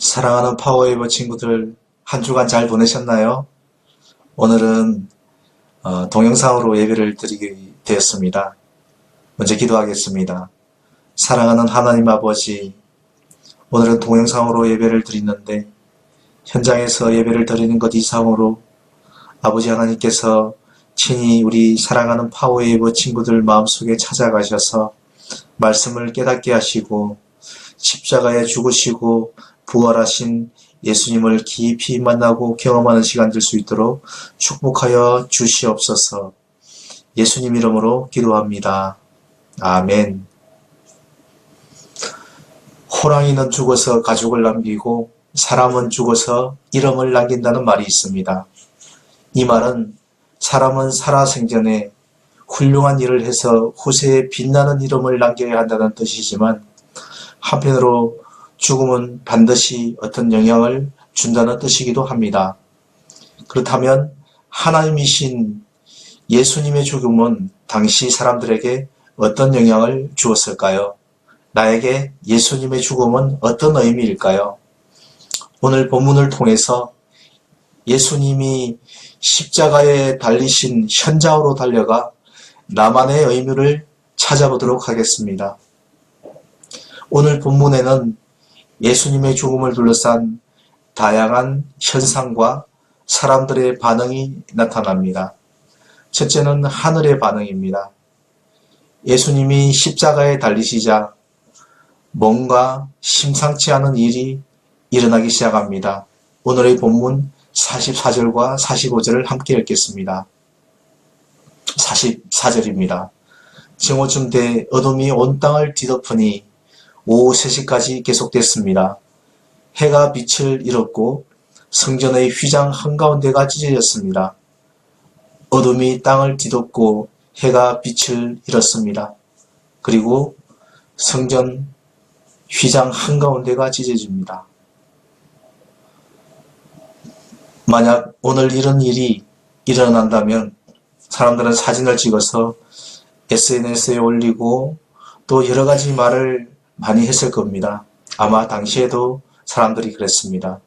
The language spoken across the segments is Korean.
사랑하는 파워웨이버 친구들, 한 주간 잘 보내셨나요? 오늘은 동영상으로 예배를 드리게 되었습니다. 먼저 기도하겠습니다. 사랑하는 하나님 아버지, 오늘은 동영상으로 예배를 드리는데 현장에서 예배를 드리는 것 이상으로 아버지 하나님께서 친히 우리 사랑하는 파워웨이버 친구들 마음속에 찾아가셔서 말씀을 깨닫게 하시고 십자가에 죽으시고 부활하신 예수님을 깊이 만나고 경험하는 시간 될 수 있도록 축복하여 주시옵소서. 예수님 이름으로 기도합니다. 아멘. 호랑이는 죽어서 가죽을 남기고 사람은 죽어서 이름을 남긴다는 말이 있습니다. 이 말은 사람은 살아생전에 훌륭한 일을 해서 후세에 빛나는 이름을 남겨야 한다는 뜻이지만 한편으로 죽음은 반드시 어떤 영향을 준다는 뜻이기도 합니다. 그렇다면 하나님이신 예수님의 죽음은 당시 사람들에게 어떤 영향을 주었을까요? 나에게 예수님의 죽음은 어떤 의미일까요? 오늘 본문을 통해서 예수님이 십자가에 달리신 현장으로 달려가 나만의 의미를 찾아보도록 하겠습니다. 오늘 본문에는 예수님의 죽음을 둘러싼 다양한 현상과 사람들의 반응이 나타납니다. 첫째는 하늘의 반응입니다. 예수님이 십자가에 달리시자 뭔가 심상치 않은 일이 일어나기 시작합니다. 오늘의 본문 44절과 45절을 함께 읽겠습니다. 44절입니다. 정오쯤 돼 어둠이 온 땅을 뒤덮으니 오후 3시까지 계속됐습니다. 해가 빛을 잃었고 성전의 휘장 한가운데가 찢어졌습니다. 어둠이 땅을 뒤덮고 해가 빛을 잃었습니다. 그리고 성전 휘장 한가운데가 찢어집니다. 만약 오늘 이런 일이 일어난다면 사람들은 사진을 찍어서 SNS에 올리고 또 여러 가지 말을 많이 했을 겁니다. 아마 당시에도 사람들이 그랬습니다.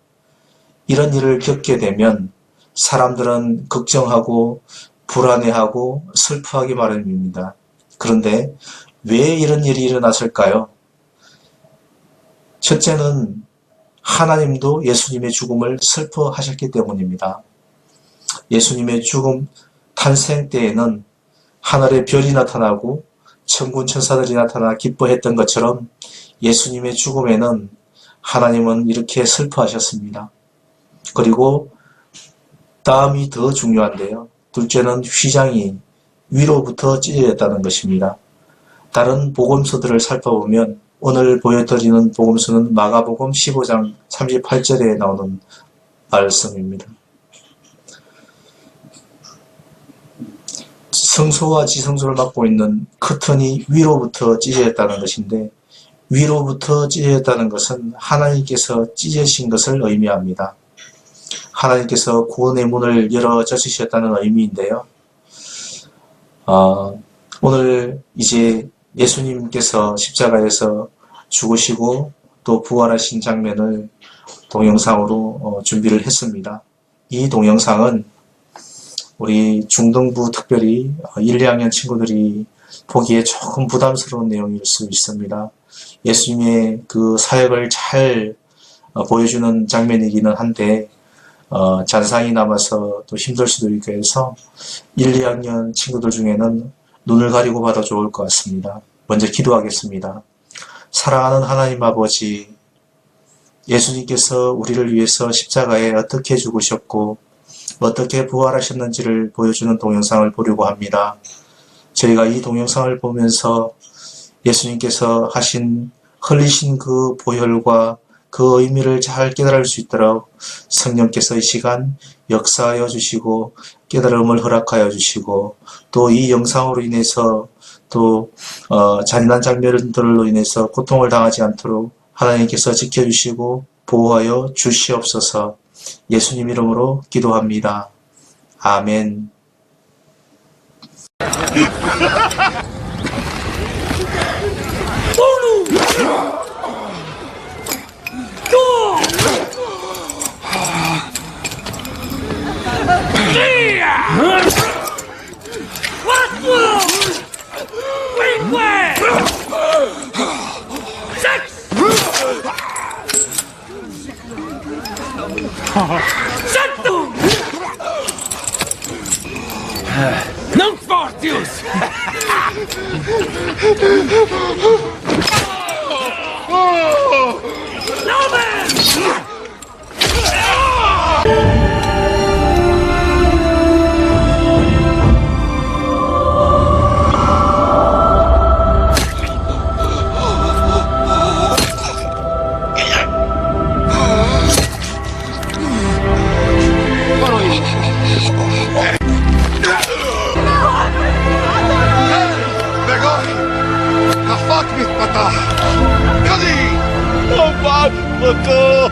이런 일을 겪게 되면 사람들은 걱정하고 불안해하고 슬퍼하기 마련입니다. 그런데 왜 이런 일이 일어났을까요? 첫째는 하나님도 예수님의 죽음을 슬퍼하셨기 때문입니다. 예수님의 죽음 탄생 때에는 하늘의 별이 나타나고 천군 천사들이 나타나 기뻐했던 것처럼 예수님의 죽음에는 하나님은 이렇게 슬퍼하셨습니다. 그리고 다음이 더 중요한데요. 둘째는 휘장이 위로부터 찢어졌다는 것입니다. 다른 복음서들을 살펴보면 오늘 보여드리는 복음서는 마가복음 15장 38절에 나오는 말씀입니다. 성소와 지성소를 맡고 있는 커튼이 위로부터 찢어졌다는 것인데 위로부터 찢어졌다는 것은 하나님께서 찢으신 것을 의미합니다. 하나님께서 구원의 문을 열어젖으셨다는 의미인데요. 오늘 이제 예수님께서 십자가에서 죽으시고 또 부활하신 장면을 동영상으로 준비를 했습니다. 이 동영상은 우리 중등부 특별히 1, 2학년 친구들이 보기에 조금 부담스러운 내용일 수 있습니다. 예수님의 그 사역을 잘 보여주는 장면이기는 한데 잔상이 남아서 또 힘들 수도 있고 해서 1, 2학년 친구들 중에는 눈을 가리고 봐도 좋을 것 같습니다. 먼저 기도하겠습니다. 사랑하는 하나님 아버지, 예수님께서 우리를 위해서 십자가에 어떻게 죽으셨고 어떻게 부활하셨는지를 보여주는 동영상을 보려고 합니다. 저희가 이 동영상을 보면서 예수님께서 흘리신 그 보혈과 그 의미를 잘 깨달을 수 있도록 성령께서 이 시간 역사하여 주시고 깨달음을 허락하여 주시고 또 이 영상으로 인해서 또 잔인한 장면들로 인해서 고통을 당하지 않도록 하나님께서 지켜주시고 보호하여 주시옵소서. 예수님 이름으로 기도합니다. 아멘. Santo! Não fortes! بگاهی خفاک میتپتا یادی خفاک بکو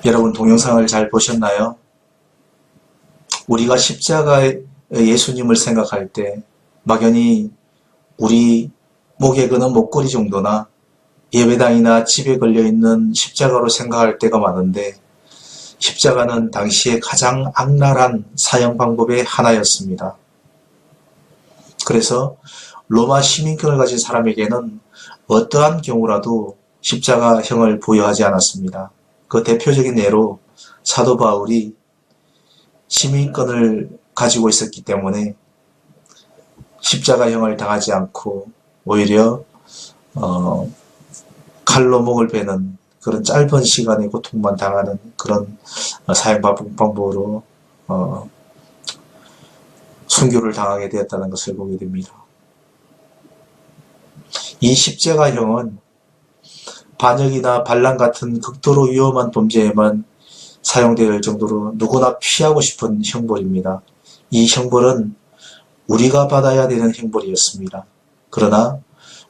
여러분 동영상을 잘 보셨나요? 우리가 십자가의 예수님을 생각할 때 막연히 우리 목에 거는 목걸이 정도나 예배당이나 집에 걸려있는 십자가로 생각할 때가 많은데 십자가는 당시에 가장 악랄한 사형 방법의 하나였습니다. 그래서 로마 시민권을 가진 사람에게는 어떠한 경우라도 십자가형을 부여하지 않았습니다. 그 대표적인 예로 사도 바울이 시민권을 가지고 있었기 때문에 십자가형을 당하지 않고 오히려 칼로 목을 베는 그런 짧은 시간의 고통만 당하는 그런 사형 방법으로 순교를 당하게 되었다는 것을 보게 됩니다. 이 십자가형은 반역이나 반란 같은 극도로 위험한 범죄에만 사용될 정도로 누구나 피하고 싶은 형벌입니다. 이 형벌은 우리가 받아야 되는 형벌이었습니다. 그러나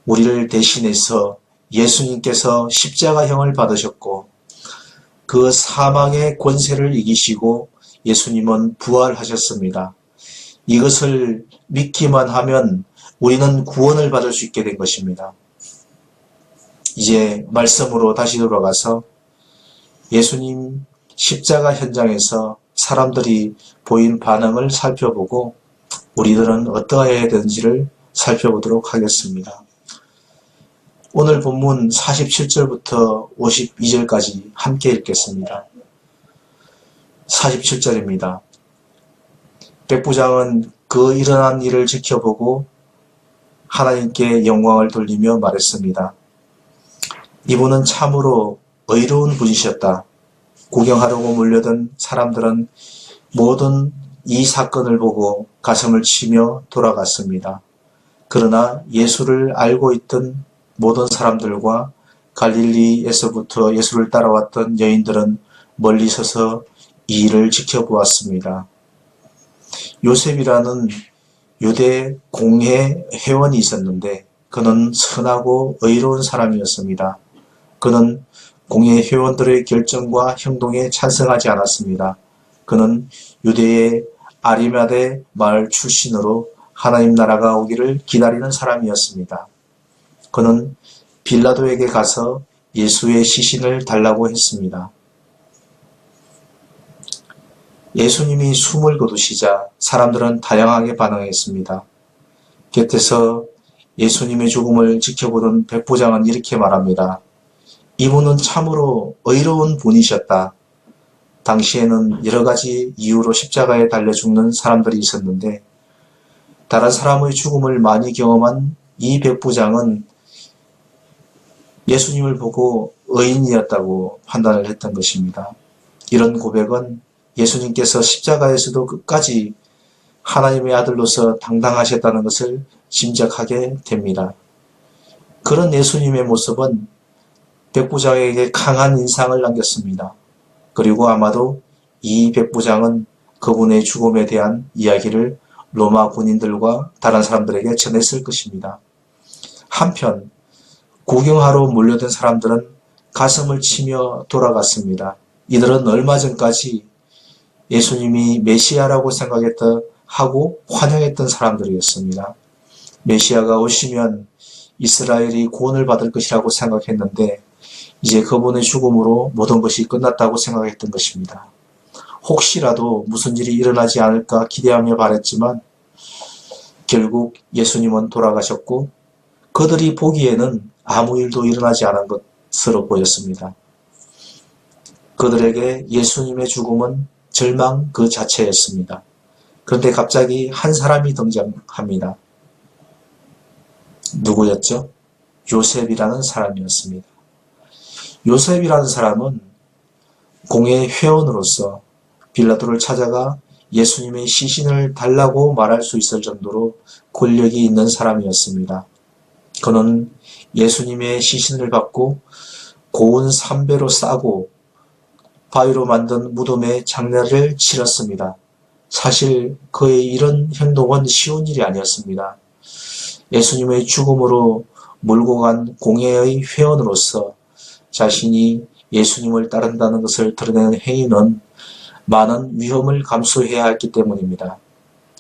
우리를 대신해서 예수님께서 십자가형을 받으셨고 그 사망의 권세를 이기시고 예수님은 부활하셨습니다. 이것을 믿기만 하면 우리는 구원을 받을 수 있게 된 것입니다. 이제 말씀으로 다시 돌아가서 예수님 십자가 현장에서 사람들이 보인 반응을 살펴보고 우리들은 어떠해야 되는지를 살펴보도록 하겠습니다. 오늘 본문 47절부터 52절까지 함께 읽겠습니다. 47절입니다. 백부장은 그 일어난 일을 지켜보고 하나님께 영광을 돌리며 말했습니다. 이분은 참으로 의로운 분이셨다. 구경하려고 몰려든 사람들은 모든 이 사건을 보고 가슴을 치며 돌아갔습니다. 그러나 예수를 알고 있던 모든 사람들과 갈릴리에서부터 예수를 따라왔던 여인들은 멀리 서서 이 일을 지켜보았습니다. 요셉이라는 유대 공회 회원이 있었는데 그는 선하고 의로운 사람이었습니다. 그는 공예 회원들의 결정과 행동에 찬성하지 않았습니다. 그는 유대의 아리마대 마을 출신으로 하나님 나라가 오기를 기다리는 사람이었습니다. 그는 빌라도에게 가서 예수의 시신을 달라고 했습니다. 예수님이 숨을 거두시자 사람들은 다양하게 반응했습니다. 곁에서 예수님의 죽음을 지켜보던 백부장은 이렇게 말합니다. 이분은 참으로 의로운 분이셨다. 당시에는 여러 가지 이유로 십자가에 달려 죽는 사람들이 있었는데 다른 사람의 죽음을 많이 경험한 이 백부장은 예수님을 보고 의인이었다고 판단을 했던 것입니다. 이런 고백은 예수님께서 십자가에서도 끝까지 하나님의 아들로서 당당하셨다는 것을 짐작하게 됩니다. 그런 예수님의 모습은 백부장에게 강한 인상을 남겼습니다. 그리고 아마도 이 백부장은 그분의 죽음에 대한 이야기를 로마 군인들과 다른 사람들에게 전했을 것입니다. 한편 구경하러 몰려든 사람들은 가슴을 치며 돌아갔습니다. 이들은 얼마 전까지 예수님이 메시아라고 생각했던 하고 환영했던 사람들이었습니다. 메시아가 오시면 이스라엘이 구원을 받을 것이라고 생각했는데 이제 그분의 죽음으로 모든 것이 끝났다고 생각했던 것입니다. 혹시라도 무슨 일이 일어나지 않을까 기대하며 바랬지만 결국 예수님은 돌아가셨고 그들이 보기에는 아무 일도 일어나지 않은 것으로 보였습니다. 그들에게 예수님의 죽음은 절망 그 자체였습니다. 그런데 갑자기 한 사람이 등장합니다. 누구였죠? 요셉이라는 사람이었습니다. 요셉이라는 사람은 공예 회원으로서 빌라도를 찾아가 예수님의 시신을 달라고 말할 수 있을 정도로 권력이 있는 사람이었습니다. 그는 예수님의 시신을 받고 고운 삼배로 싸고 바위로 만든 무덤에 장례를 치렀습니다. 사실 그의 이런 행동은 쉬운 일이 아니었습니다. 예수님의 죽음으로 몰고 간 공예의 회원으로서 자신이 예수님을 따른다는 것을 드러내는 행위는 많은 위험을 감수해야 했기 때문입니다.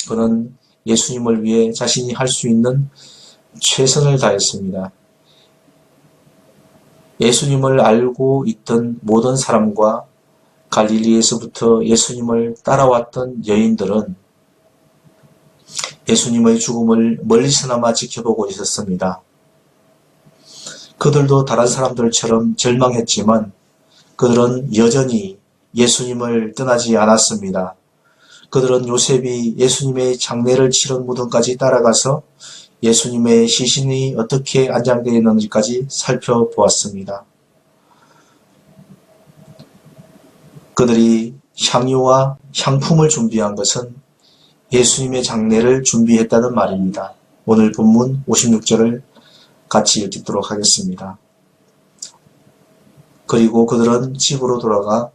그는 예수님을 위해 자신이 할 수 있는 최선을 다했습니다. 예수님을 알고 있던 모든 사람과 갈릴리에서부터 예수님을 따라왔던 여인들은 예수님의 죽음을 멀리서나마 지켜보고 있었습니다. 그들도 다른 사람들처럼 절망했지만 그들은 여전히 예수님을 떠나지 않았습니다. 그들은 요셉이 예수님의 장례를 치른 무덤까지 따라가서 예수님의 시신이 어떻게 안장되어 있는지까지 살펴보았습니다. 그들이 향유와 향품을 준비한 것은 예수님의 장례를 준비했다는 말입니다. 오늘 본문 56절을 같이 읽도록 하겠습니다. 그리고 그들은 집으로 돌아가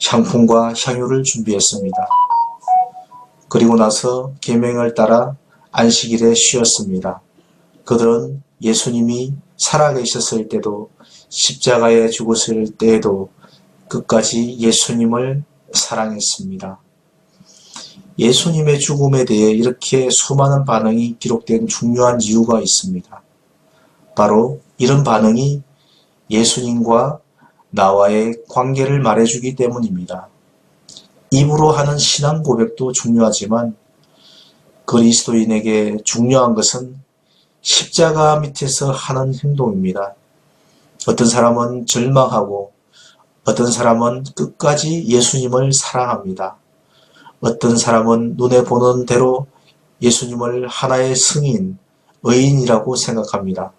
향품과 향유를 준비했습니다. 그리고 나서 계명을 따라 안식일에 쉬었습니다. 그들은 예수님이 살아계셨을 때도 십자가에 죽었을 때에도 끝까지 예수님을 사랑했습니다. 예수님의 죽음에 대해 이렇게 수많은 반응이 기록된 중요한 이유가 있습니다. 바로 이런 반응이 예수님과 나와의 관계를 말해주기 때문입니다. 입으로 하는 신앙 고백도 중요하지만 그리스도인에게 중요한 것은 십자가 밑에서 하는 행동입니다. 어떤 사람은 절망하고 어떤 사람은 끝까지 예수님을 사랑합니다. 어떤 사람은 눈에 보는 대로 예수님을 하나의 승인, 의인이라고 생각합니다.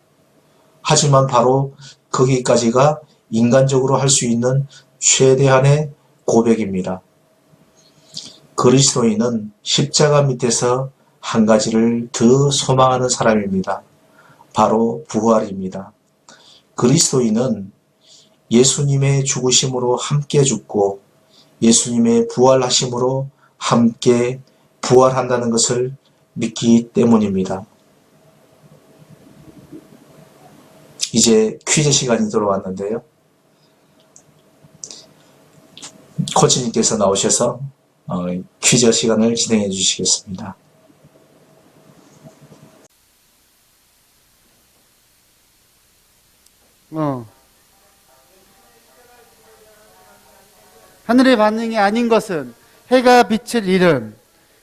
하지만 바로 거기까지가 인간적으로 할 수 있는 최대한의 고백입니다. 그리스도인은 십자가 밑에서 한 가지를 더 소망하는 사람입니다. 바로 부활입니다. 그리스도인은 예수님의 죽으심으로 함께 죽고 예수님의 부활하심으로 함께 부활한다는 것을 믿기 때문입니다. 이제 퀴즈 시간이 돌아왔는데요. 코치님께서 나오셔서 퀴즈 시간을 진행해 주시겠습니다. 하늘의 반응이 아닌 것은 해가 빛을 잃음,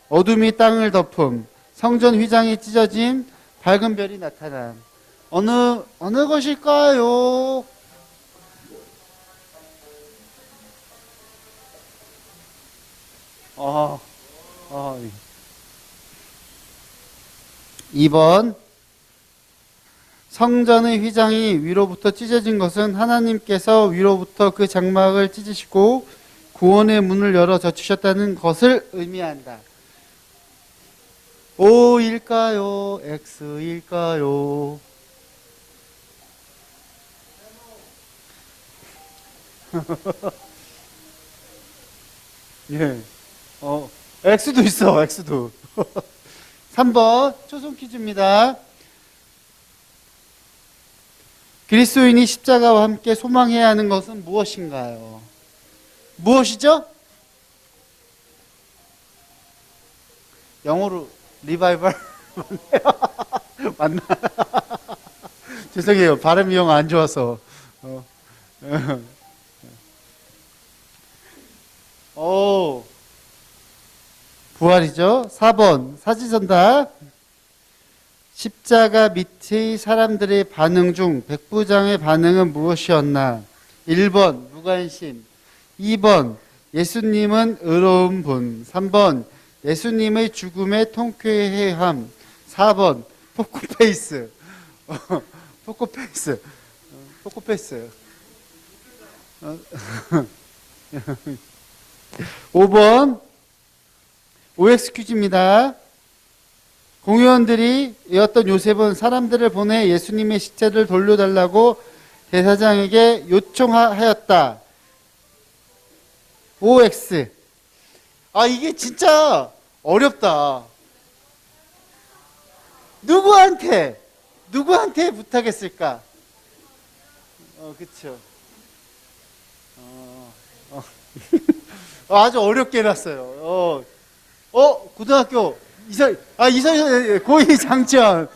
어둠이 땅을 덮음, 성전 휘장이 찢어짐, 밝은 별이 나타남. 어느 것일까요? 어, 2번. 성전의 휘장이 위로부터 찢어진 것은 하나님께서 위로부터 그 장막을 찢으시고 구원의 문을 열어 젖히셨다는 것을 의미한다. O일까요? X일까요? 예. X도 있어, X도. 3번, 초성 퀴즈입니다. 그리스도인이 십자가와 함께 소망해야 하는 것은 무엇인가요? 무엇이죠? 영어로 리바이벌 맞나? 죄송해요. 발음이 영 안 좋아서. 부활이죠. 4번 사지선다. 십자가 밑의 사람들의 반응 중 백부장의 반응은 무엇이었나? 1번 무관심, 2번 예수님은 의로운 분, 3번 예수님의 죽음에 통쾌해함, 4번 포커페이스. 포커페이스. 5번 OX 퀴즈입니다. 공의원들이 이었던 요셉은 사람들을 보내 예수님의 시체를 돌려달라고 대사장에게 요청하였다. OX. 이게 진짜 어렵다. 누구한테 부탁했을까? 그쵸. 아주 어렵게 해놨어요. 고등학교 이설 고이 장천.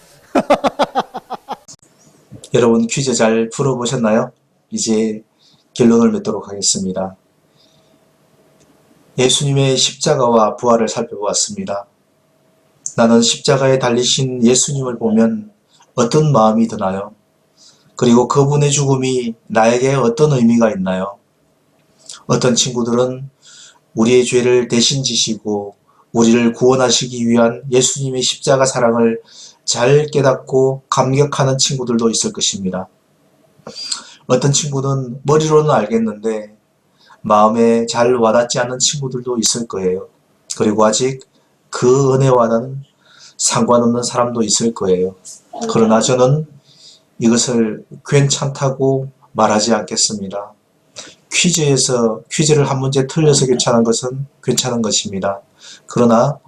여러분 퀴즈 잘 풀어보셨나요? 이제 결론을 맺도록 하겠습니다. 예수님의 십자가와 부활을 살펴보았습니다. 나는 십자가에 달리신 예수님을 보면 어떤 마음이 드나요? 그리고 그분의 죽음이 나에게 어떤 의미가 있나요? 어떤 친구들은 우리의 죄를 대신 지시고 우리를 구원하시기 위한 예수님의 십자가 사랑을 잘 깨닫고 감격하는 친구들도 있을 것입니다. 어떤 친구는 머리로는 알겠는데 마음에 잘 와닿지 않는 친구들도 있을 거예요. 그리고 아직 그 은혜와는 상관없는 사람도 있을 거예요. 그러나 저는 이것을 괜찮다고 말하지 않겠습니다. 퀴즈를 한 문제 틀려서 괜찮은 것은 괜찮은 것입니다. 그러나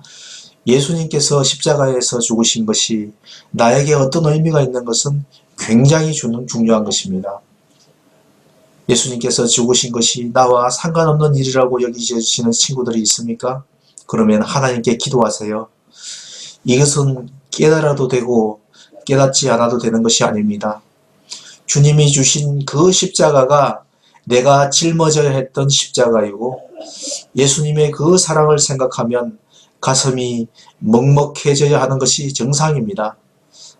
예수님께서 십자가에서 죽으신 것이 나에게 어떤 의미가 있는 것은 굉장히 중요한 것입니다. 예수님께서 죽으신 것이 나와 상관없는 일이라고 여기시는 친구들이 있습니까? 그러면 하나님께 기도하세요. 이것은 깨달아도 되고 깨닫지 않아도 되는 것이 아닙니다. 주님이 주신 그 십자가가 내가 짊어져야 했던 십자가이고 예수님의 그 사랑을 생각하면 가슴이 먹먹해져야 하는 것이 정상입니다.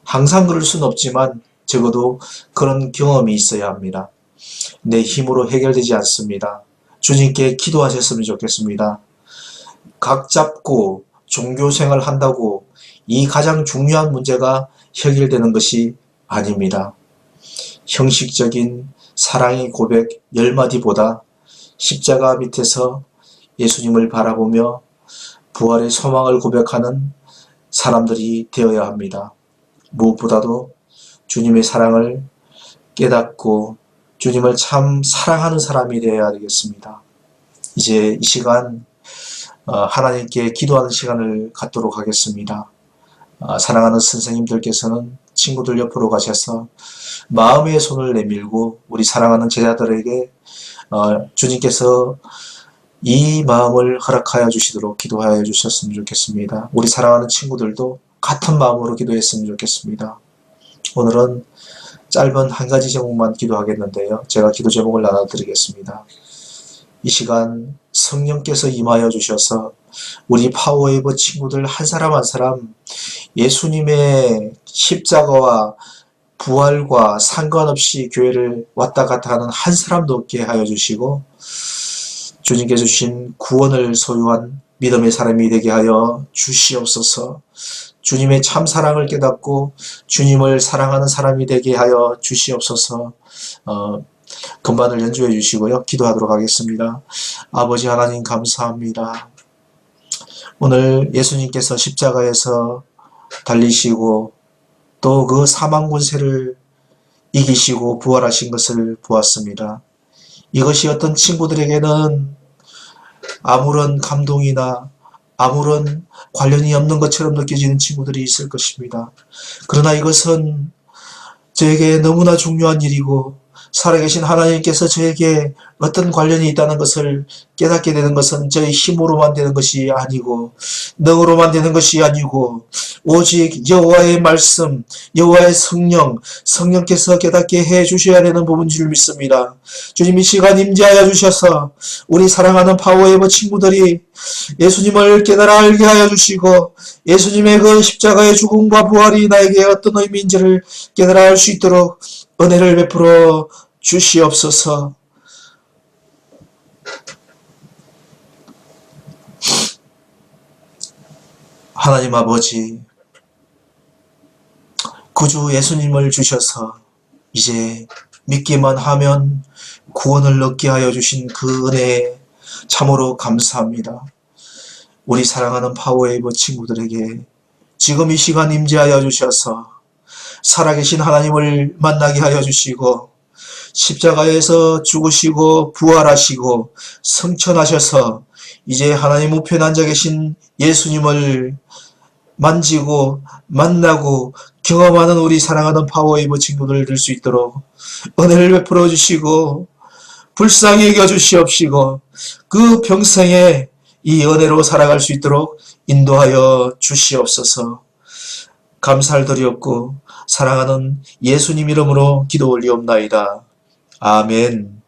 항상 그럴 수는 없지만 적어도 그런 경험이 있어야 합니다. 내 힘으로 해결되지 않습니다. 주님께 기도하셨으면 좋겠습니다. 각 잡고 종교생활 한다고 이 가장 중요한 문제가 해결되는 것이 아닙니다. 형식적인 사랑의 고백 10마디보다 십자가 밑에서 예수님을 바라보며 부활의 소망을 고백하는 사람들이 되어야 합니다. 무엇보다도 주님의 사랑을 깨닫고 주님을 참 사랑하는 사람이 되어야 되겠습니다. 이제 이 시간 하나님께 기도하는 시간을 갖도록 하겠습니다. 사랑하는 선생님들께서는 친구들 옆으로 가셔서 마음의 손을 내밀고 우리 사랑하는 제자들에게 주님께서 이 마음을 허락하여 주시도록 기도하여 주셨으면 좋겠습니다. 우리 사랑하는 친구들도 같은 마음으로 기도했으면 좋겠습니다. 오늘은 짧은 한 가지 제목만 기도하겠는데요. 제가 기도 제목을 나눠드리겠습니다. 이 시간 성령께서 임하여 주셔서 우리 파워웨이브 친구들 한 사람 한 사람 예수님의 십자가와 부활과 상관없이 교회를 왔다 갔다 하는 한 사람도 없게 하여 주시고 주님께서 주신 구원을 소유한 믿음의 사람이 되게 하여 주시옵소서. 주님의 참 사랑을 깨닫고 주님을 사랑하는 사람이 되게 하여 주시옵소서. 건반을 연주해 주시고요. 기도하도록 하겠습니다. 아버지 하나님 감사합니다. 오늘 예수님께서 십자가에서 달리시고 또 그 사망 권세를 이기시고 부활하신 것을 보았습니다. 이것이 어떤 친구들에게는 아무런 감동이나 아무런 관련이 없는 것처럼 느껴지는 친구들이 있을 것입니다. 그러나 이것은 저에게 너무나 중요한 일이고 살아계신 하나님께서 저에게 어떤 관련이 있다는 것을 깨닫게 되는 것은 저의 힘으로만 되는 것이 아니고 능으로만 되는 것이 아니고 오직 여호와의 말씀, 여호와의 성령께서 깨닫게 해 주셔야 되는 부분인 줄 믿습니다. 주님 이 시간 임재하여 주셔서 우리 사랑하는 파워웨이브 친구들이 예수님을 깨달아 알게 하여 주시고 예수님의 그 십자가의 죽음과 부활이 나에게 어떤 의미인지를 깨달아 알 수 있도록 은혜를 베풀어 주시옵소서. 하나님 아버지, 구주 예수님을 주셔서 이제 믿기만 하면 구원을 얻게 하여 주신 그 은혜에 참으로 감사합니다. 우리 사랑하는 파워웨이브 친구들에게 지금 이 시간 임재하여 주셔서 살아계신 하나님을 만나게 하여 주시고 십자가에서 죽으시고 부활하시고 성천하셔서 이제 하나님 우편에 앉아 계신 예수님을 만지고 만나고 경험하는 우리 사랑하는 파워웨이브 친구들 될 수 있도록 은혜를 베풀어 주시고 불쌍히 여겨 주시옵시고 그 평생에 이 은혜로 살아갈 수 있도록 인도하여 주시옵소서. 감사를 드리옵고 사랑하는 예수님 이름으로 기도 올리옵나이다. 아멘.